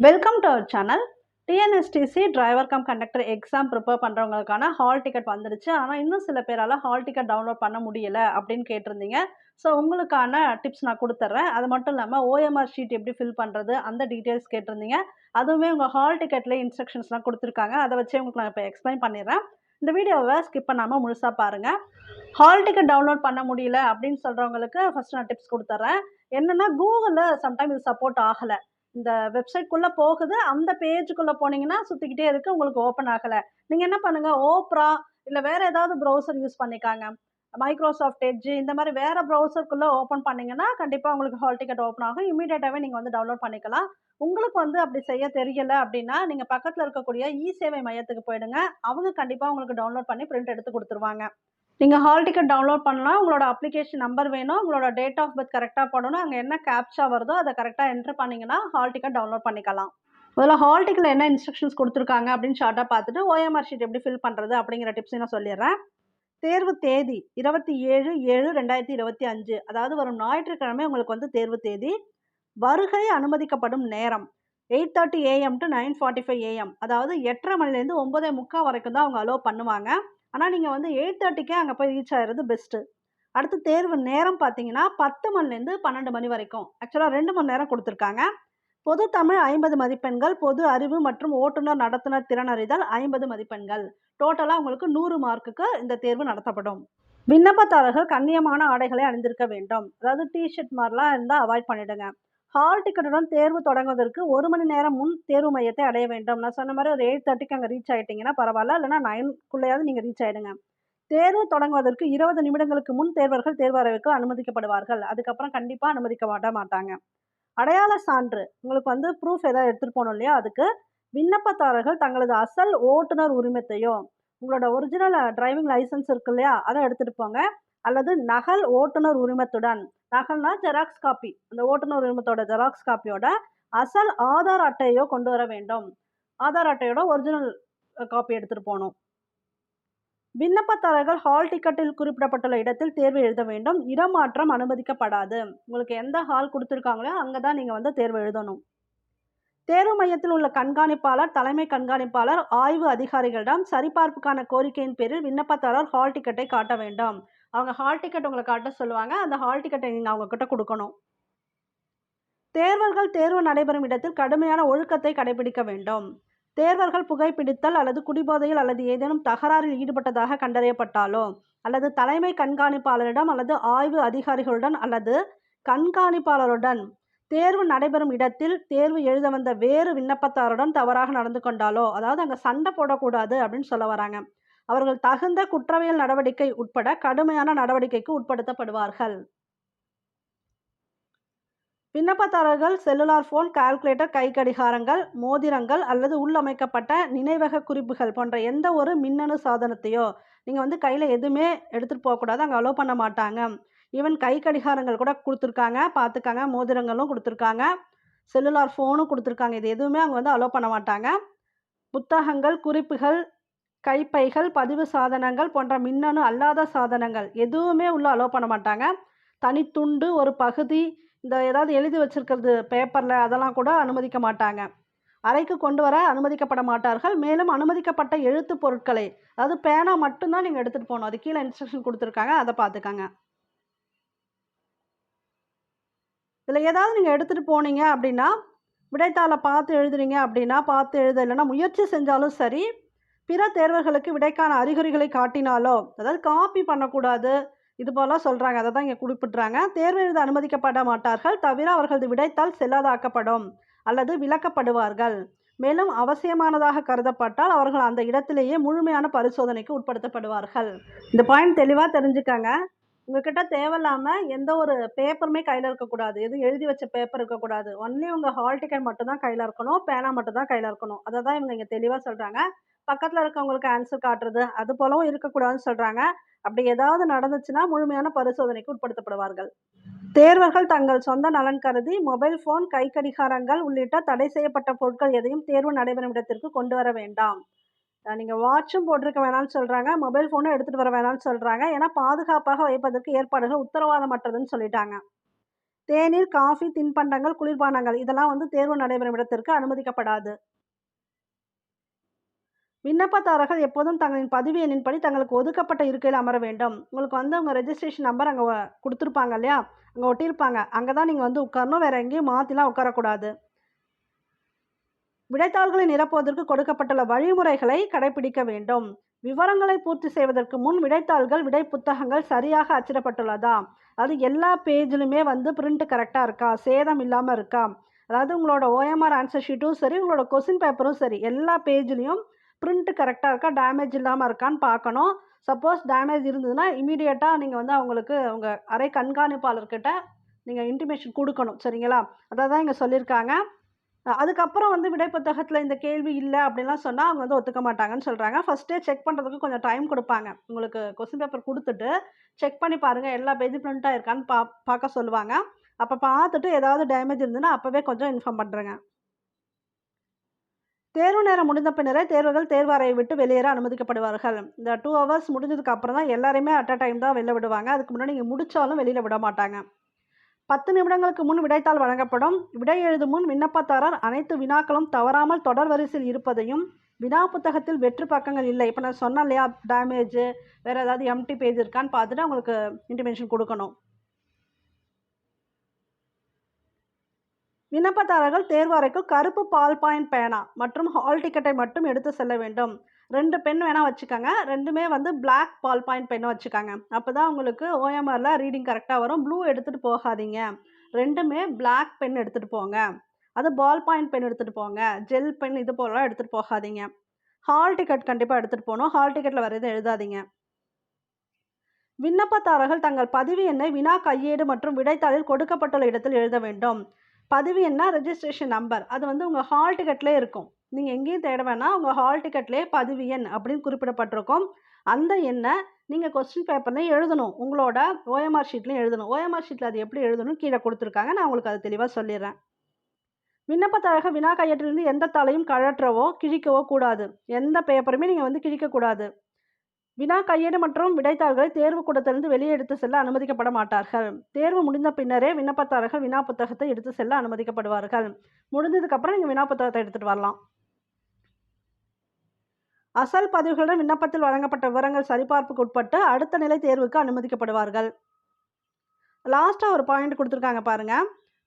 Welcome to our channel. TNSTC driver cum conductor exam prepare பண்ணுறவங்களுக்கான hall ticket வந்துடுச்சு. ஆனால் இன்னும் சில பேரால் ஹால் டிக்கெட் டவுன்லோட் பண்ண முடியல அப்படின்னு கேட்டிருந்தீங்க. ஸோ உங்களுக்கான டிப்ஸ் நான் கொடுத்துட்றேன். அது மட்டும் இல்லாமல் ஓஎம்ஆர் ஷீட் எப்படி ஃபில் பண்ணுறது அந்த டீட்டெயில்ஸ் கேட்டிருந்தீங்க. அதுவுமே உங்கள் ஹால் டிக்கெட்லேயே இன்ஸ்ட்ரக்ஷன்ஸ்லாம் கொடுத்துருக்காங்க. அதை வச்சு உங்களுக்கு நான் இப்போ எக்ஸ்பிளைன் பண்ணிடுறேன். இந்த வீடியோவை ஸ்கிப் பண்ணாமல் முழுசாக பாருங்கள். ஹால் டிக்கெட் டவுன்லோட் பண்ண முடியல அப்படின்னு சொல்கிறவங்களுக்கு ஃபஸ்ட்டு நான் டிப்ஸ் கொடுத்துட்றேன். என்னென்னா கூகுளில் சம்டைம் இது சப்போர்ட் ஆகலை. இந்த வெப்சைட்குள்ளே போகுது, அந்த பேஜுக்குள்ளே போனீங்கன்னா சுற்றிக்கிட்டே இருக்குது, உங்களுக்கு ஓப்பன் ஆகலை. நீங்கள் என்ன பண்ணுங்கள், ஓப்ரா இல்லை வேறு ஏதாவது ப்ரௌசர் யூஸ் பண்ணிக்காங்க. மைக்ரோசாஃப்ட் எட்ஜ் இந்த மாதிரி வேறு ப்ரௌசருக்குள்ளே ஓப்பன் பண்ணிங்கன்னா கண்டிப்பாக உங்களுக்கு ஹால் டிக்கெட் ஓப்பன் ஆகும். இமீடியட்டாகவே நீங்கள் வந்து டவுன்லோட் பண்ணிக்கலாம். உங்களுக்கு வந்து அப்படி செய்ய தெரியலை அப்படின்னா நீங்கள் பக்கத்தில் இருக்கக்கூடிய இ சேவை மையத்துக்கு போயிடுங்க. அவங்க கண்டிப்பாக உங்களுக்கு டவுன்லோட் பண்ணி பிரிண்ட் எடுத்து கொடுத்துருவாங்க. நீங்கள் ஹால் டிக்கெட் டவுன்லோட் பண்ணலாம். உங்களோட அப்ளிகேஷன் நம்பர் வேணும், உங்களோட டேட் ஆஃப் பர்த் கரெக்டாக போடணும், அங்கே என்ன கேப்ச்சா வருதோ அதை கரெக்டாக என்ட்ரு பண்ணிங்கன்னா ஹால் டிக்கெட் டவுன்லோட் பண்ணிக்கலாம். முதல்ல ஹால் டிக்கெட்டில் என்ன இன்ஸ்ட்ரக்ஷன்ஸ் கொடுத்துருக்காங்க அப்படின்னு ஷார்ட்டாக பார்த்துட்டு ஓஎம்ஆர் ஷீட் எப்படி ஃபில் பண்ணுறது அப்படிங்கிற டிப்ஸையும் நான் சொல்லிடுறேன். தேர்வு தேதி 27/7/2025, அதாவது வரும் ஞாயிற்றுக்கிழமை உங்களுக்கு வந்து தேர்வு தேதி. வருகை அனுமதிக்கப்படும் நேரம் 8:30 AM to 9:45 AM, அதாவது 8:30 மணிலேருந்து 9:45 வரைக்கும் தான் அவங்க அலோவ் பண்ணுவாங்க. ஆனால் நீங்கள் வந்து 8:30க்கே அங்கே போய் ரீச் ஆகிறது பெஸ்ட்டு. அடுத்து தேர்வு நேரம் பார்த்தீங்கன்னா 10 மணிலேருந்து 12 மணி வரைக்கும். ஆக்சுவலாக 2 மணி நேரம் கொடுத்துருக்காங்க. பொது தமிழ் 50 மதிப்பெண்கள், பொது அறிவு மற்றும் ஓட்டுநர் நடத்துனர் திறனறிதல் 50 மதிப்பெண்கள். டோட்டலாக உங்களுக்கு 100 மார்க்குக்கு இந்த தேர்வு நடத்தப்படும். விண்ணப்பதாரர்கள் கண்ணியமான ஆடைகளை அணிந்திருக்க வேண்டும். அதாவது டிஷர்ட் மாதிரிலாம் இருந்தால் அவாய்ட் பண்ணிவிடுங்க. ஹால் டிக்கெட்டுடன் தேர்வு தொடங்குவதற்கு 1 மணி நேரம் முன் தேர்வு மையத்தை அடைய வேண்டும். நான் சொன்ன மாதிரி ஒரு 8:30க்கு அங்கே ரீச் ஆகிட்டிங்கன்னா பரவாயில்ல, இல்லைனா 9க்குள்ளேயாவது நீங்கள் ரீச் ஆகிடுங்க. தேர்வு தொடங்குவதற்கு 20 நிமிடங்களுக்கு முன் தேர்வர்கள் தேர்வு அறைக்கு அனுமதிக்கப்படுவார்கள். அதுக்கப்புறம் கண்டிப்பாக அனுமதிக்கப்பட மாட்டாங்க. அடையாள சான்று உங்களுக்கு வந்து ப்ரூஃப் ஏதாவது எடுத்துகிட்டு போகணும் இல்லையா, அதுக்கு விண்ணப்பதாரர்கள் தங்களது அசல் ஓட்டுநர் உரிமத்தையோ உங்களோட ஒரிஜினல் டிரைவிங் லைசன்ஸ் இருக்கு இல்லையா, அதை எடுத்துகிட்டு போங்க. அல்லது நகல் ஓட்டுநர் உரிமத்துடன், நகல்னா ஜெராக்ஸ் காப்பி, அந்த ஓட்டுநர் உரிமத்தோட ஜெராக்ஸ் காப்பியோட அசல் ஆதார் அட்டையோ கொண்டு வர வேண்டும். ஆதார் அட்டையோட ஒரிஜினல் காப்பி எடுத்துகிட்டு போகணும். விண்ணப்பதாரர்கள் ஹால் டிக்கெட்டில் குறிப்பிடப்பட்டுள்ள இடத்தில் தேர்வு எழுத வேண்டும். இடமாற்றம் அனுமதிக்கப்படாது. உங்களுக்கு எந்த ஹால் கொடுத்துருக்காங்களோ அங்கே தான் நீங்கள் வந்து தேர்வு எழுதணும். தேர்வு மையத்தில் உள்ள கண்காணிப்பாளர், தலைமை கண்காணிப்பாளர், ஆய்வு அதிகாரிகளிடம் சரிபார்ப்புக்கான கோரிக்கையின் பேரில் விண்ணப்பதாரர் ஹால் டிக்கெட்டை காட்ட வேண்டும். அவங்க ஹால் டிக்கெட் உங்களை காட்ட சொல்லுவாங்க. அந்த ஹால் டிக்கெட்டை நீங்கள் அவங்க கிட்ட கொடுக்கணும். தேர்வர்கள் தேர்வு நடைபெறும் இடத்தில் கடுமையான ஒழுக்கத்தை கடைபிடிக்க வேண்டும். தேர்வர்கள் புகைப்பிடித்தல் அல்லது குடிபோதையில் அல்லது ஏதேனும் தகராறில் ஈடுபட்டதாக கண்டறியப்பட்டாலோ அல்லது தலைமை கண்காணிப்பாளரிடம் அல்லது ஆய்வு அதிகாரிகளுடன் அல்லது கண்காணிப்பாளருடன் தேர்வு நடைபெறும் இடத்தில் தேர்வு எழுத வந்த வேறு விண்ணப்பத்தாருடன் தவறாக நடந்து கொண்டாலோ, அதாவது அங்கே சண்டை போடக்கூடாது அப்படின்னு சொல்ல வராங்க, அவர்கள் தகுந்த குற்றவியல் நடவடிக்கை உட்பட கடுமையான நடவடிக்கைக்கு உட்படுத்தப்படுவார்கள். விண்ணப்பதாரர்கள் செல்லுலார் போன், கால்குலேட்டர், கை கடிகாரங்கள், மோதிரங்கள் அல்லது உள்ளமைக்கப்பட்ட நினைவக குறிப்புகள் போன்ற எந்த ஒரு மின்னணு சாதனத்தையோ நீங்கள் வந்து கையில் எதுவுமே எடுத்துகிட்டு போகக்கூடாது. அங்கே அலோவ் பண்ண மாட்டாங்க. ஈவன் கை கடிகாரங்கள் கூட கொடுத்துருக்காங்க, பார்த்துக்காங்க. மோதிரங்களும் கொடுத்துருக்காங்க, செல்லுலார் ஃபோனும் கொடுத்துருக்காங்க. இது எதுவுமே அவங்க வந்து அலோவ் பண்ண மாட்டாங்க. புத்தகங்கள், குறிப்புகள், கைப்பைகள், பதிவு சாதனங்கள் போன்ற மின்னணு அல்லாத சாதனங்கள் எதுவுமே உள்ள அலோவ் பண்ண மாட்டாங்க. தனித்துண்டு, ஒரு பகுதி, இந்த ஏதாவது எழுதி வச்சிருக்கிறது பேப்பரில், அதெல்லாம் கூட அனுமதிக்க மாட்டாங்க. அறைக்கு கொண்டு வர அனுமதிக்கப்பட மாட்டார்கள். மேலும் அனுமதிக்கப்பட்ட எழுத்து பொருட்களை, அதாவது பேனா மட்டும்தான் நீங்கள் எடுத்துகிட்டு போகணும். அது கீழே இன்ஸ்ட்ரக்ஷன் கொடுத்துருக்காங்க, அதை பார்த்துக்கங்க. இதில் ஏதாவது நீங்கள் எடுத்துகிட்டு போனீங்க அப்படின்னா, விடைத்தாளை பார்த்து எழுதுறீங்க அப்படின்னா பார்த்து எழுத, இல்லைன்னா முயற்சி செஞ்சாலும் சரி, பிற தேர்வர்களுக்கு விடைக்கான அறிகுறிகளை காட்டினாலோ, அதாவது காப்பி பண்ணக்கூடாது, இது போலாம் சொல்கிறாங்க. அதை தான் இங்கே குறிப்பிட்றாங்க. தேர்வு எழுத அனுமதிக்கப்பட மாட்டார்கள். தவிர அவர்களது விடைத்தாள் செல்லாதாக்கப்படும் அல்லது விலக்கப்படுவார்கள். மேலும் அவசியமானதாக கருதப்பட்டால் அவர்கள் அந்த இடத்திலேயே முழுமையான பரிசோதனைக்கு உட்படுத்தப்படுவார்கள். இந்த பாயிண்ட் தெளிவாக தெரிஞ்சுக்கங்க. உங்ககிட்ட தேவையில்லாமல் எந்த ஒரு பேப்பருமே கையில் இருக்கக்கூடாது. எதுவும் எழுதி வச்ச பேப்பர் இருக்கக்கூடாது. ஒன்லி உங்கள் ஹால் டிக்கெட் மட்டும் தான் கையில் இருக்கணும், பேனா மட்டும் தான் கையில் இருக்கணும். அதை தான் இவங்க இங்கே தெளிவாக சொல்கிறாங்க. பக்கத்தில் இருக்கவங்களுக்கு ஆன்சர் காட்டுறது அது போலவும் இருக்கக்கூடாதுன்னு சொல்கிறாங்க. அப்படி ஏதாவது நடந்துச்சுன்னா முழுமையான பரிசோதனைக்கு உட்படுத்தப்படுவார்கள். தேர்வர்கள் தங்கள் சொந்த நலன் கருதி மொபைல் ஃபோன், கை கடிகாரங்கள் உள்ளிட்ட தடை செய்யப்பட்ட பொருட்கள் எதையும் தேர்வு நடைபெறும் இடத்திற்கு கொண்டு வர வேண்டாம். நீங்கள் வாட்சும் போட்டிருக்க வேணாம்னு சொல்கிறாங்க, மொபைல் ஃபோனும் எடுத்துகிட்டு வர வேணாம்னு சொல்கிறாங்க. ஏன்னா பாதுகாப்பாக வைப்பதற்கு ஏற்பாடுகள் உத்தரவாதமற்றதுன்னு சொல்லிட்டாங்க. தேநீர், காஃபி, தின்பண்டங்கள், குளிர்பானங்கள் இதெல்லாம் வந்து தேர்வு நடைபெறும் இடத்திற்கு அனுமதிக்கப்படாது. விண்ணப்பதாரர்கள் எப்போதும் தங்களின் பதிவு எண்ணின்படி தங்களுக்கு ஒதுக்கப்பட்ட இருக்கையில் அமர வேண்டும். உங்களுக்கு வந்து உங்கள் ரெஜிஸ்ட்ரேஷன் நம்பர் அங்கே கொடுத்துருப்பாங்க இல்லையா, அங்கே ஒட்டியிருப்பாங்க. அங்கே தான் நீங்கள் வந்து உட்காரணும், வேறு எங்கேயும் மாற்றிலாம் உட்காரக்கூடாது. விடைத்தாள்களை நிரப்புவதற்கு கொடுக்கப்பட்டுள்ள வழிமுறைகளை கடைபிடிக்க வேண்டும். விவரங்களை பூர்த்தி செய்வதற்கு முன் விடைத்தாள்கள், விடை புத்தகங்கள் சரியாக அச்சிடப்பட்டுள்ளதா, அதாவது எல்லா பேஜ்லையுமே வந்து பிரிண்ட் கரெக்டாக இருக்கா, சேதம் இல்லாமல் இருக்கா, அதாவது உங்களோட ஓஎம்ஆர் ஆன்சர் ஷீட்டும் சரி, உங்களோட கொஸ்டின் பேப்பரும் சரி, எல்லா பேஜ்லேயும் பிரிண்ட் கரெக்டாக இருக்கா, டேமேஜ் இல்லாமல் இருக்கான்னு பார்க்கணும். சப்போஸ் டேமேஜ் இருந்ததுன்னா இமீடியட்டாக நீங்கள் வந்து அவங்களுக்கு உங்கள் அறை கண்காணிப்பாளர்கிட்ட நீங்கள் இன்டிமேஷன் கொடுக்கணும். சரிங்களா? அதை தான் இங்கே சொல்லியிருக்காங்க. அதுக்கப்புறம் வந்து விடை புத்தகத்தில் இந்த கேள்வி இல்லை அப்படின்லாம் சொன்னால் அவங்க வந்து ஒத்துக்க மாட்டாங்கன்னு சொல்கிறாங்க. ஃபஸ்ட்டே செக் பண்ணுறதுக்கு கொஞ்சம் டைம் கொடுப்பாங்க. உங்களுக்கு கொஸ்டின் பேப்பர் கொடுத்துட்டு செக் பண்ணி பாருங்கள் எல்லா பேஜும் பிரிண்ட்டாக இருக்கான்னு பார்க்க சொல்லுவாங்க. அப்போ பார்த்துட்டு ஏதாவது டேமேஜ் இருந்ததுன்னா அப்போவே கொஞ்சம் இன்ஃபார்ம் பண்ணுறேங்க. தேர்வு நேரம் முடிந்த பின்னரே தேர்வுகள் தேர்வு அறையை விட்டு வெளியேற அனுமதிக்கப்படுவார்கள். இந்த 2 ஹவர்ஸ் முடிஞ்சதுக்கு அப்புறம் தான் எல்லாரையுமே அட் அ டைம் தான் வெளில விடுவாங்க. அதுக்கு முன்னாடி நீங்கள் முடித்தாலும் வெளியில் விட மாட்டாங்க. 10 நிமிடங்களுக்கு முன் விடைத்தாள் வழங்கப்படும். விடை எழுதும் முன் விண்ணப்பதாரர் அனைத்து வினாக்களும் தவறாமல் தொடர் வரிசையில் இருப்பதையும், வினா புத்தகத்தில் வெற்று பக்கங்கள் இல்லை, இப்போ நான் சொன்னேன் இல்லையா டேமேஜ், வேறு ஏதாவது எம்டி பேஜ் இருக்கான்னு பார்த்துட்டு அவங்களுக்கு இன்டிமேஷன் கொடுக்கணும். விண்ணப்பதாரர்கள் தேர்வு அறைக்கு கருப்பு பால் பாயிண்ட் பேனா மற்றும் ஹால் டிக்கெட்டை மட்டும் எடுத்து செல்ல வேண்டும். 2 பென் வேணால் வச்சுக்கோங்க. ரெண்டுமே வந்து பிளாக் பால் பாயிண்ட் பென் வச்சுக்காங்க. அப்போ தான் உங்களுக்கு ஓஎம்ஆரில் ரீடிங் கரெக்டாக வரும். ப்ளூ எடுத்துகிட்டு போகாதீங்க. ரெண்டுமே பிளாக் பென் எடுத்துகிட்டு போங்க. அது பால் பாயிண்ட் பென் எடுத்துகிட்டு போங்க. ஜெல் பென் இது போலலாம் எடுத்துகிட்டு போகாதீங்க. ஹால் டிக்கெட் கண்டிப்பாக எடுத்துகிட்டு போகணும். ஹால் டிக்கெட்டில் வேறு எதுவும் எழுதாதீங்க. விண்ணப்பதாரர்கள் தங்கள் பதிவு எண்ணை வினா கையேடு மற்றும் விடைத்தாளில் கொடுக்கப்பட்டுள்ள இடத்தில் எழுத வேண்டும். பதிவு எண்ணா ரெஜிஸ்ட்ரேஷன் நம்பர் அது வந்து உங்கள் ஹால் டிக்கெட்லேயே இருக்கும். நீங்கள் எங்கேயும் தேட வேணாம், உங்கள் ஹால் டிக்கெட்லேயே பதிவு எண் அப்படின்னு குறிப்பிடப்பட்டிருக்கும். அந்த எண்ணை நீங்கள் கொஸ்டின் பேப்பர்லேயும் எழுதணும், உங்களோட ஓஎம்ஆர் ஷீட்லையும் எழுதணும். ஓஎம்ஆர் ஷீட்டில் அது எப்படி எழுதணும் கீழே கொடுத்துருக்காங்க, நான் உங்களுக்கு அது தெளிவாக சொல்லிடுறேன். விண்ணப்பதாரர்கள் வினா கையேட்டிலிருந்து எந்த தாளையும் கழற்றவோ கிழிக்கவோ கூடாது. எந்த பேப்பருமே நீங்கள் வந்து கிழிக்கக்கூடாது. வினா கையேடு மற்றும் விடைத்தாள்களை தேர்வு கூடத்திலிருந்து வெளியே எடுத்து செல்ல அனுமதிக்கப்பட மாட்டார்கள். தேர்வு முடிந்த பின்னரே விண்ணப்பதாரர்கள் வினா புத்தகத்தை எடுத்து செல்ல அனுமதிக்கப்படுவார்கள். முடிஞ்சதுக்கு அப்புறம் நீங்கள் வினா புத்தகத்தை எடுத்துகிட்டு வரலாம். அசல் பதிவுகளுடன் விண்ணப்பத்தில் வழங்கப்பட்ட விவரங்கள் சரிபார்ப்புக்கு உட்பட்டு அடுத்த நிலை தேர்வுக்கு அனுமதிக்கப்படுவார்கள். லாஸ்ட்டாக ஒரு பாயிண்ட் கொடுத்துருக்காங்க பாருங்க.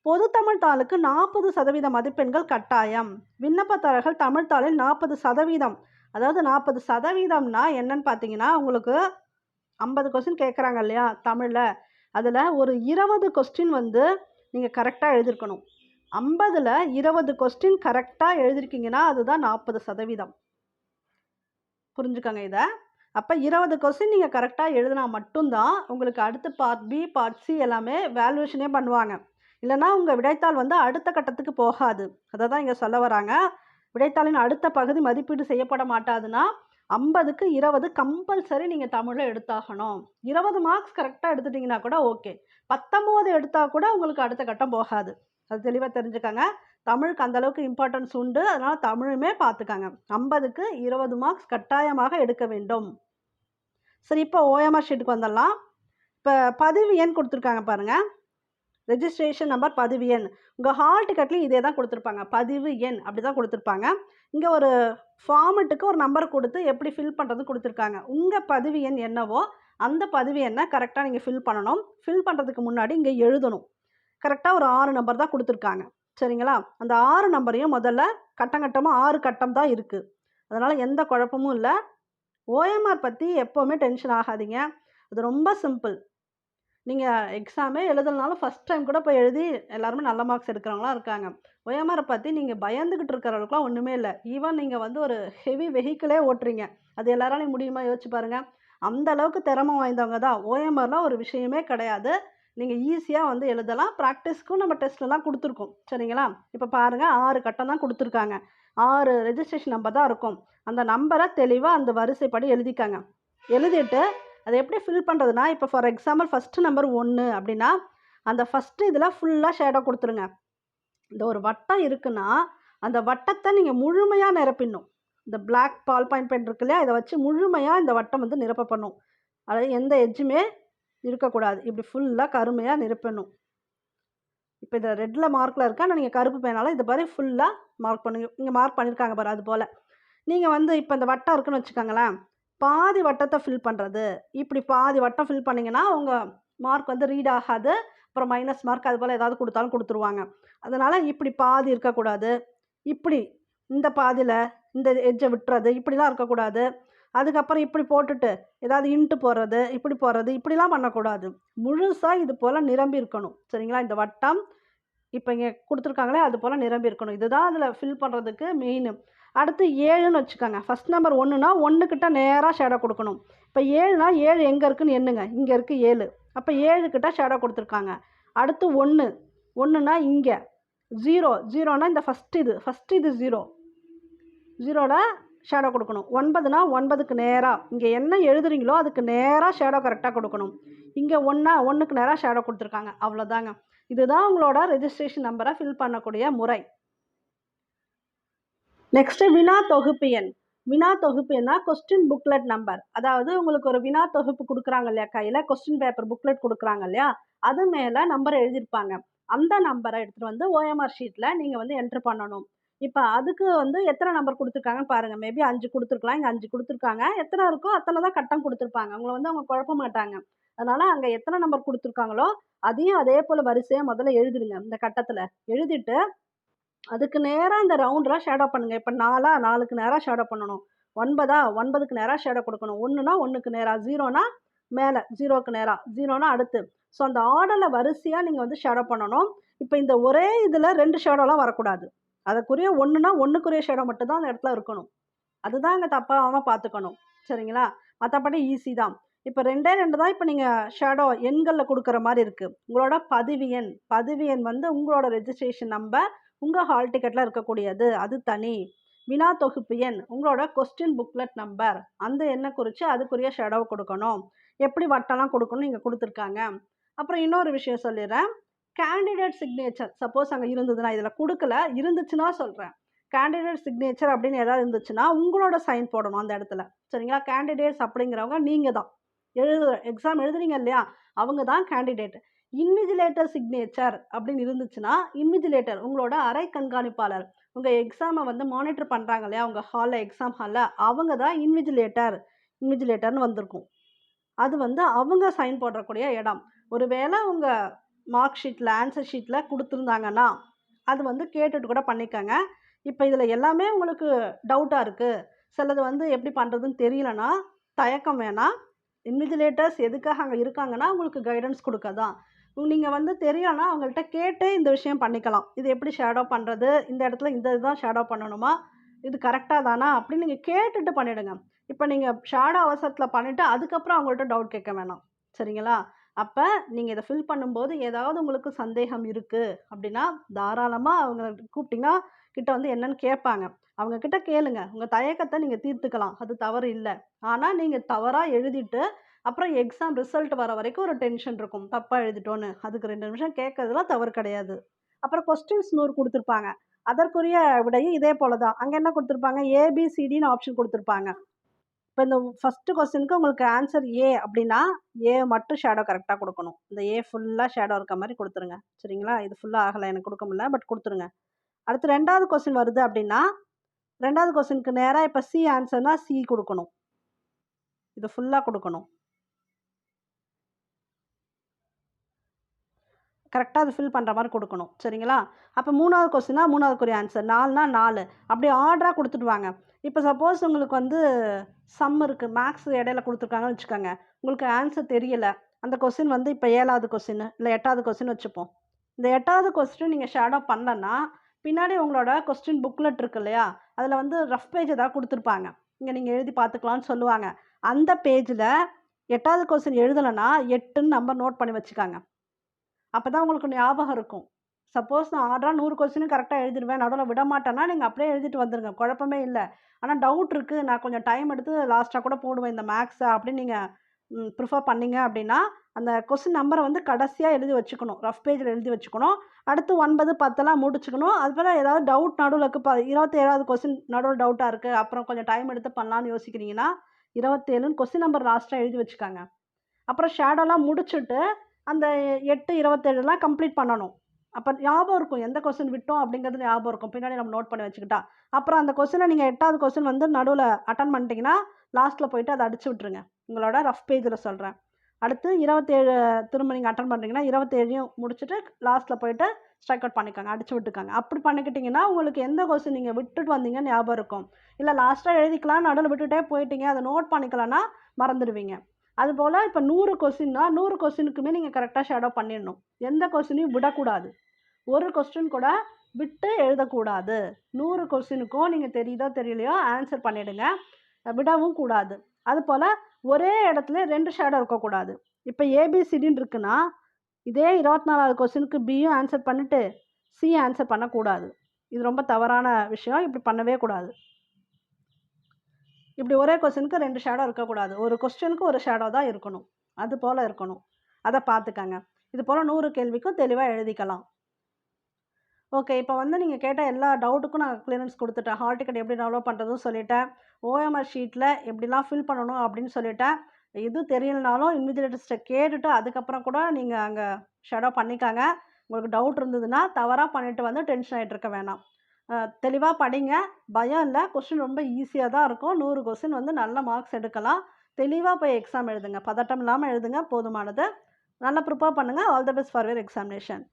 பொது தமிழ் தாளுக்கு 40% மதிப்பெண்கள் கட்டாயம். விண்ணப்பதாரர்கள் தமிழ் தாளில் 40%, அதாவது 40%னா என்னன்னு பார்த்தீங்கன்னா, உங்களுக்கு 50 கொஸ்டின் கேட்குறாங்க இல்லையா தமிழில், அதில் ஒரு 20 கொஸ்டின் வந்து நீங்கள் கரெக்டாக எழுதியிருக்கணும். 50ல் 20 கொஸ்டின் கரெக்டாக எழுதிருக்கீங்கன்னா அதுதான் 40%. புரிஞ்சுக்கோங்க இதை. அப்போ 20 கொஸ்டின் நீங்கள் கரெக்டாக எழுதினா மட்டும்தான் உங்களுக்கு அடுத்து பார்ட் பி பார்ட் சி எல்லாமே வேல்யூஷனே பண்ணுவாங்க. இல்லைனா உங்கள் விடைத்தாள் வந்து அடுத்த கட்டத்துக்கு போகாது. அதை தான் இங்கே சொல்ல வராங்க. விடைத்தாளின் அடுத்த பகுதி மதிப்பீடு செய்யப்பட மாட்டாதுன்னா 50க்கு 20 கம்பல்சரி நீங்கள் தமிழில் எடுத்தாகணும். 20 மார்க்ஸ் கரெக்டாக எடுத்துட்டிங்கன்னா கூட ஓகே. 19 எடுத்தால் கூட உங்களுக்கு அடுத்த கட்டம் போகாது. அது தெளிவாக தெரிஞ்சுக்கோங்க. தமிழுக்கு அந்தளவுக்கு இம்பார்ட்டன்ஸ் உண்டு. அதனால் தமிழுமே பார்த்துக்காங்க. 50க்கு 20 மார்க்ஸ் கட்டாயமாக எடுக்க வேண்டும். சரி, இப்போ ஓஎம்ஆர் ஷீட்டுக்கு வந்துடலாம். இப்போ பதிவு எண் கொடுத்துருக்காங்க பாருங்கள். ரெஜிஸ்ட்ரேஷன் நம்பர், பதிவு எண். உங்கள் ஹால் டிக்கெட்லேயும் இதே தான் கொடுத்துருப்பாங்க. பதிவு எண் அப்படி தான் கொடுத்துருப்பாங்க. இங்கே ஒரு ஃபார்மெட்டுக்கு ஒரு நம்பர் கொடுத்து எப்படி ஃபில் பண்ணுறது கொடுத்துருக்காங்க. உங்கள் பதிவு எண் என்னவோ அந்த பதிவு எண்ணை கரெக்டாக நீங்கள் ஃபில் பண்ணணும். ஃபில் பண்ணுறதுக்கு முன்னாடி இங்கே எழுதணும். கரெக்டாக ஒரு 6 நம்பர் தான் கொடுத்துருக்காங்க. சரிங்களா? அந்த 6 நம்பரையும் முதல்ல கட்டமாக 6 கட்டம் தான் இருக்குது. அதனால் எந்த குழப்பமும் இல்லை. ஓஎம்ஆர் பற்றி எப்போவுமே டென்ஷன் ஆகாதீங்க. அது ரொம்ப சிம்பிள். நீங்கள் எக்ஸாமே எழுதலனாலும் ஃபஸ்ட் டைம் கூட போய் எழுதி எல்லாருமே நல்ல மார்க்ஸ் எடுக்கிறவங்களாம் இருக்காங்க. ஓஎம்ஆரை பற்றி நீங்கள் பயந்துக்கிட்டு இருக்கிறவங்களுக்குலாம் ஒன்றுமே இல்லை. ஈவன் நீங்கள் வந்து ஒரு ஹெவி வெஹிக்கிளே ஓட்டுறீங்க, அது எல்லாராலையும் முடியுமா யோசிச்சு பாருங்கள். அந்த அளவுக்கு திறமை வாய்ந்தவங்க தான். ஓஎம்ஆர்லாம் ஒரு விஷயமே கிடையாது. நீங்கள் ஈஸியாக வந்து எழுதலாம். ப்ராக்டிஸ்க்கும் நம்ம டெஸ்ட்லலாம் கொடுத்துருக்கோம். சரிங்களா? இப்போ பாருங்கள், 6 கட்டம் தான் கொடுத்துருக்காங்க. 6 ரெஜிஸ்ட்ரேஷன் நம்பர் தான் இருக்கும். அந்த நம்பரை தெளிவாக அந்த வரிசைப்படி எழுதிக்காங்க. எழுதிட்டு அதை எப்படி ஃபில் பண்ணுறதுனா, இப்போ ஃபார் எக்ஸாம்பிள் ஃபஸ்ட்டு நம்பர் 1 அப்படின்னா அந்த ஃபஸ்ட்டு இதில் ஃபுல்லாக ஷேடோ கொடுத்துருங்க. இந்த ஒரு வட்டம் இருக்குன்னா அந்த வட்டத்தை நீங்கள் முழுமையாக நிரப்பிடணும். இந்த பிளாக் பால் பாயிண்ட் பென் இருக்கு இல்லையா, இதை வச்சு முழுமையாக இந்த வட்டம் வந்து நிரப்பப்படணும். அதாவது எந்த எட்ஜுமே இருக்கக்கூடாது. இப்படி ஃபுல்லாக கருமையாக நிரப்பணும். இப்போ இதில் ரெட்டில் மார்க்கில் இருக்கா, ஆனால் நீங்கள் கருப்பு பேனால இது மாதிரி ஃபுல்லாக மார்க் பண்ணுங்க. இங்கே மார்க் பண்ணியிருக்காங்க பாரு, அது போல் நீங்கள் வந்து இப்போ இந்த வட்டம் இருக்குன்னு வச்சுக்கோங்களேன், பாதி வட்டத்தை ஃபில் பண்ணுறது. இப்படி பாதி வட்டம் ஃபில் பண்ணிங்கன்னா உங்கள் மார்க் வந்து ரீட் ஆகாது. அப்புறம் மைனஸ் மார்க் அது போல் ஏதாவது கொடுத்தாலும் கொடுத்துருவாங்க. அதனால் இப்படி பாதி இருக்கக்கூடாது. இப்படி இந்த பாதியில் இந்த எட்ஜை விட்டுறது, இப்படிலாம் இருக்கக்கூடாது. அதுக்கப்புறம் இப்படி போட்டுட்டு ஏதாவது இன்ட்டு போடுறது, இப்படி போடுறது, இப்படிலாம் பண்ணக்கூடாது. முழுசாக இது போல் நிரம்பி இருக்கணும். சரிங்களா? இந்த வட்டம் இப்போ இங்கே கொடுத்துருக்காங்களே அது போல் நிரம்பி இருக்கணும். இதுதான் அதில் ஃபில் பண்ணுறதுக்கு மெயின். அடுத்து 7ன்னு வச்சுக்கோங்க. ஃபஸ்ட் நம்பர் 1னா 1 கிட்ட நேராக ஷேடோ கொடுக்கணும். இப்போ 7னா 7 எங்கே இருக்குன்னு எண்ணுங்க. இங்கே இருக்குது 7. அப்போ 7 கிட்ட ஷேடோ கொடுத்துருக்காங்க. அடுத்து 1, 1னா இங்கே. 0, 0னா இந்த ஃபஸ்ட்டு இது 0, 0ல ஷேடோ கொடுக்கணும். 9னா 9க்கு நேராக இங்கே என்ன எழுதுறீங்களோ அதுக்கு நேராக ஷேடோ கரெக்டாக கொடுக்கணும். இங்கே 1க்கு நேராக ஷேடோ கொடுத்துருக்காங்க. அவ்வளோதாங்க. இதுதான் உங்களோட ரெஜிஸ்ட்ரேஷன் நம்பரை ஃபில் பண்ணக்கூடிய முறை. நெக்ஸ்ட்டு வினா தொகுப்பு எண். வினா தொகுப்பு எண்ணா கொஸ்டின் புக்லெட் நம்பர். அதாவது உங்களுக்கு ஒரு வினா தொகுப்பு கொடுக்குறாங்க இல்லையா, கையில் கொஸ்டின் பேப்பர் புக்லெட் கொடுக்குறாங்க இல்லையா, அது மேலே நம்பர் எழுதியிருப்பாங்க. அந்த நம்பரை எடுத்துகிட்டு வந்து ஓஎம்ஆர் ஷீட்டில் நீங்கள் வந்து என்ட்ரு பண்ணணும். இப்போ அதுக்கு வந்து எத்தனை நம்பர் கொடுத்துருக்காங்கன்னு பாருங்கள். மேபி 5 கொடுத்துருக்கலாம், இங்கே 5 கொடுத்துருக்காங்க. எத்தனை இருக்கோ அத்தனை தான் கட்டம் கொடுத்துருப்பாங்க. உங்களை வந்து அவங்க குழப்ப மாட்டாங்க. அதனால் அங்கே எத்தனை நம்பர் கொடுத்துருக்காங்களோ அதையும் அதே போல் வரிசையாக முதல்ல எழுதிடுங்க. இந்த கட்டத்தில் எழுதிட்டு அதுக்கு நேராக இந்த ரவுண்டில் ஷேடோ பண்ணுங்கள். இப்போ 4க்கு நேராக ஷேடோ பண்ணணும். 9க்கு நேராக ஷேடோ கொடுக்கணும். 1னா 1க்கு நேராக, 0னா மேலே, 0க்கு நேராக, 0னா அடுத்து. ஸோ அந்த ஆர்டரில் வரிசையாக நீங்கள் வந்து ஷேடோ பண்ணணும். இப்போ இந்த ஒரே இதில் 2 ஷேடோலாம் வரக்கூடாது. அதுக்குரிய 1னா 1க்குரிய ஷேடோ மட்டும் தான் அந்த இடத்துல இருக்கணும். அதுதான் இங்கே தப்பாகாமல் பார்த்துக்கணும். சரிங்களா? மற்றபடி ஈஸி தான். இப்போ 2 தான் இப்போ நீங்கள் ஷேடோ எண்களில் கொடுக்குற மாதிரி இருக்குது. உங்களோட பதிவு எண் வந்து உங்களோட ரெஜிஸ்ட்ரேஷன் நம்பர், உங்கள் ஹால் டிக்கெட்டில் இருக்கக்கூடியது, அது தனி. வினா தொகுப்பு எண் உங்களோட கொஸ்டின் புக்லெட் நம்பர், அந்த எண்ணை குறித்து அதுக்குரிய ஷேடோவை கொடுக்கணும். எப்படி வட்டம்லாம் கொடுக்கணும் இங்கே கொடுத்துருக்காங்க. அப்புறம் இன்னொரு விஷயம் சொல்லிடுறேன். கேண்டிடேட் சிக்னேச்சர் சப்போஸ் அங்கே இருந்ததுன்னா, இதில் கொடுக்கல, இருந்துச்சுன்னா சொல்கிறேன். கேண்டிடேட் சிக்னேச்சர் அப்படின்னு ஏதாவது இருந்துச்சுன்னா உங்களோட சைன் போடணும் அந்த இடத்துல. சரிங்களா? கேண்டிடேட்ஸ் அப்படிங்கிறவங்க நீங்கள் தான். எக்ஸாம் எழுதுறீங்க இல்லையா, அவங்க தான் கேண்டிடேட். இன்விஜிலேட்டர் சிக்னேச்சர் அப்படின்னு இருந்துச்சுன்னா, இன்விஜிலேட்டர் உங்களோட அறை கண்காணிப்பாளர், உங்கள் எக்ஸாமை வந்து மானிட்டர் பண்ணுறாங்க இல்லையா உங்கள் ஹாலில், எக்ஸாம் ஹாலில், அவங்க தான் இன்விஜிலேட்டர்னு வந்திருக்கும். அது வந்து அவங்க சைன் போடக்கூடிய இடம். ஒருவேளை உங்கள் மார்க் ஷீட்டில், ஆன்சர் ஷீட்டில் கொடுத்துருந்தாங்கன்னா அது வந்து கேட்டுட்டு கூட பண்ணிக்கோங்க. இப்போ இதில் எல்லாமே உங்களுக்கு டவுட்டாக இருக்குது, சிலது வந்து எப்படி பண்ணுறதுன்னு தெரியலனா தயக்கம் வேணாம். இன்விஜிலேட்டர்ஸ் எதுக்காக அங்கே இருக்காங்கன்னா உங்களுக்கு கைடன்ஸ் கொடுக்க தான். நீங்கள் வந்து தெரியலனா அவங்கள்ட்ட கேட்டே இந்த விஷயம் பண்ணிக்கலாம். இது எப்படி ஷேடோ பண்ணுறது, இந்த இடத்துல இந்த இதுதான் ஷேடோ பண்ணணுமா, இது கரெக்டாக தானா அப்படின்னு நீங்கள் கேட்டுட்டு பண்ணிவிடுங்க. இப்போ நீங்கள் ஷேடோ அவசரத்தில் பண்ணிவிட்டு அதுக்கப்புறம் அவங்கள்ட்ட டவுட் கேட்க வேணாம். சரிங்களா? அப்போ நீங்கள் இதை ஃபில் பண்ணும்போது ஏதாவது உங்களுக்கு சந்தேகம் இருக்குது அப்படின்னா தாராளமாக அவங்க கூப்பிட்டிங்கன்னா கிட்ட வந்து என்னன்னு கேட்பாங்க. அவங்க கிட்ட கேளுங்க. உங்கள் தயக்கத்தை நீங்கள் தீர்த்துக்கலாம், அது தவறு இல்லை. ஆனால் நீங்கள் தவறாக எழுதிட்டு அப்புறம் எக்ஸாம் ரிசல்ட் வர வரைக்கும் ஒரு டென்ஷன் இருக்கும், தப்பாக எழுதிட்டோன்னு. அதுக்கு 2 நிமிஷம் கேட்கறதுலாம் தவறு கிடையாது. அப்புறம் கொஸ்டின்ஸ் 100 கொடுத்துருப்பாங்க. அதற்குரிய விடையும் இதே போல தான். அங்கே என்ன கொடுத்துருப்பாங்க, ஏபிசிடின்னு ஆப்ஷன் கொடுத்துருப்பாங்க. இப்போ இந்த ஃபஸ்ட்டு கொஸ்டினுக்கு உங்களுக்கு ஆன்சர் ஏ அப்படின்னா ஏ மட்டும் ஷேடோ கரெக்டாக கொடுக்கணும். இந்த ஏ ஃபுல்லாக ஷேடோ இருக்க மாதிரி கொடுத்துருங்க. சரிங்களா? இது ஃபுல்லாக ஆகலை, எனக்கு கொடுக்க முடியல, பட் கொடுத்துருங்க. அடுத்து 2வது கொஸ்டின் வருது அப்படின்னா 2வது கொஸ்டினுக்கு நேராக இப்போ சி ஆன்சர்னா சி கொடுக்கணும். இது ஃபுல்லாக கொடுக்கணும். கரெக்டாக அது ஃபில் பண்ணுற மாதிரி கொடுக்கணும். சரிங்களா? அப்போ 3வது கொஸ்டினா 3வதுக்குரிய ஆன்சர், 4னா 4 அப்படி ஆர்டராக கொடுத்துட்டு வாங்க. இப்போ சப்போஸ் உங்களுக்கு வந்து சம் இருக்குது, மேக்ஸ் இடையில கொடுத்துருக்காங்கன்னு வச்சுக்கோங்க, உங்களுக்கு ஆன்சர் தெரியலை, அந்த கொஸ்டின் வந்து இப்போ 7வது கொஸ்டின் இல்லை 8வது கொஸ்டின் வச்சுப்போம். இந்த 8வது கொஸ்டின் நீங்கள் ஷேடோ பண்ணலன்னா பின்னாடி உங்களோட கொஸ்டின் புக்லெட் இருக்கு இல்லையா, அதில் வந்து ரஃப் பேஜ் ஏதாவது கொடுத்துருப்பாங்க, இங்கே நீங்கள் எழுதி பார்த்துக்கலான்னு சொல்லுவாங்க. அந்த பேஜில் 8வது கொஸ்டின் எழுதலைன்னா 8ன்னு நம்பர் நோட் பண்ணி வச்சுக்காங்க. அப்போ தான் உங்களுக்கு ஞாபகம் இருக்கும். சப்போஸ் நான் ஆர்டராக 100 கொஸ்டினும் கரெக்டாக எழுதிடுவேன், நடுவில் விட மாட்டேன்னா நீங்கள் அப்படியே எழுதிட்டு வந்துடுங்க, குழப்பமே இல்லை. ஆனால் டவுட் இருக்குது, நான் கொஞ்சம் டைம் எடுத்து லாஸ்ட்டாக கூட போடுவேன் இந்த மேக்ஸை அப்படின்னு நீங்கள் ப்ரிஃபர் பண்ணிங்க அப்படின்னா அந்த கொஸ்டின் நம்பரை வந்து கடைசியாக எழுதி வச்சுக்கணும், ரஃப் பேஜில் எழுதி வச்சுக்கணும். அடுத்து 9, 10 முடிச்சுக்கணும். அது போல் ஏதாவது டவுட் நடுவில் இருக்குது, 27வது கொஸ்டின் நடுவில் டவுட்டாக இருக்குது, அப்புறம் கொஞ்சம் டைம் எடுத்து பண்ணலான்னு யோசிக்கிறீங்கன்னா 27ன்னு கொஸ்டின் நம்பர் லாஸ்ட்டாக எழுதி வச்சுக்காங்க. அப்புறம் ஷேடோலாம் முடிச்சுட்டு அந்த 8, 27லாம் கம்ப்ளீட் பண்ணணும். அப்போ ஞாபகம் இருக்கும் எந்த கொஸ்டின் விட்டோம் அப்படிங்கிறது ஞாபகம் இருக்கும், பின்னாடி நம்ம நோட் பண்ணி வச்சுக்கிட்டா. அப்புறம் அந்த கொஸ்டினை நீங்கள் 8வது கொஸ்டின் வந்து நடுவில் அட்டன் பண்ணிட்டீங்கன்னா லாஸ்ட்டில் போயிட்டு அதை அடிச்சு விட்ருங்க. உங்களோட ரஃப் பேஜில் சொல்கிறேன். அடுத்து 27 திரும்ப நீங்கள் அட்டன் பண்ணுறீங்கன்னா 27யும் முடிச்சுட்டு லாஸ்ட்டில் போயிட்டு ஸ்ட்ரைக் அவுட் பண்ணிக்கோங்க, அடிச்சு விட்டுக்கோங்க. அப்படி பண்ணிக்கிட்டிங்கன்னா உங்களுக்கு எந்த கொஸ்டின் நீங்கள் விட்டுட்டு வந்தீங்கன்னு ஞாபகம் இருக்கும். இல்லை லாஸ்ட்டாக எழுதிக்கலாம், நடுவில் விட்டுட்டே போயிட்டீங்க, அதை நோட் பண்ணிக்கலான்னா மறந்துடுவீங்க. அதுபோல் இப்போ 100 கொஸ்டின்னா 100 கொஸ்டினுக்குமே நீங்கள் கரெக்டாக ஷேடோ பண்ணிடணும். எந்த கொஸ்டினையும் விடக்கூடாது, ஒரு கொஸ்டின் கூட விட்டு எழுதக்கூடாது. 100 கொஸ்டினுக்கும் நீங்கள் தெரியுதோ தெரியலையோ ஆன்சர் பண்ணிவிடுங்க, விடவும் கூடாது. அதுபோல் ஒரே இடத்துல 2 ஷேடோ இருக்கக்கூடாது. இப்போ ஏபிசிடின்னு இருக்குன்னா இதே 24வது கொஸ்டினுக்கு பியும் ஆன்சர் பண்ணிட்டு சி ஆன்சர் பண்ணக்கூடாது. இது ரொம்ப தவறான விஷயம், இப்படி பண்ணவே கூடாது. இப்படி ஒரே கொஸ்டினுக்கு 2 ஷேடோ இருக்கக்கூடாது, ஒரு கொஸ்டினுக்கு ஒரு ஷேடோ தான் இருக்கணும், அது போல் இருக்கணும். அதை பார்த்துக்கங்க. இது போல் 100 கேள்விக்கும் தெளிவாக எழுதிக்கலாம். ஓகே, இப்போ வந்து நீங்கள் கேட்ட எல்லா டவுட்டுக்கும் நான் கிளியரன்ஸ் கொடுத்துட்டேன். ஹால் டிக்கெட் எப்படி டெவலப் பண்ணுறதுன்னு சொல்லிட்டேன், ஓஎம்ஆர் ஷீட்டில் எப்படிலாம் ஃபில் பண்ணணும் அப்படின்னு சொல்லிட்டேன். இது தெரியலனாலும் இன்விஜிலேட்டர்ஸ்ட்டை கேட்டுட்டு அதுக்கப்புறம் கூட நீங்கள் அங்கே ஷேடோ பண்ணிக்காங்க. உங்களுக்கு டவுட் இருந்ததுன்னா தவறாக பண்ணிட்டு வந்து டென்ஷன் ஆகிட்டு இருக்க வேணாம். தெளிவாக படிங்க, பயம் இல்லை, கொஸ்டின் ரொம்ப ஈஸியாக தான் இருக்கும். 100 கொஸ்டின் வந்து நல்ல மார்க்ஸ் எடுக்கலாம். தெளிவாக போய் எக்ஸாம் எழுதுங்க, பதட்டம் இல்லாமல் எழுதுங்க, போதுமானது. நல்லா ப்ரிப்பேர் பண்ணுங்கள். All the best for your examination.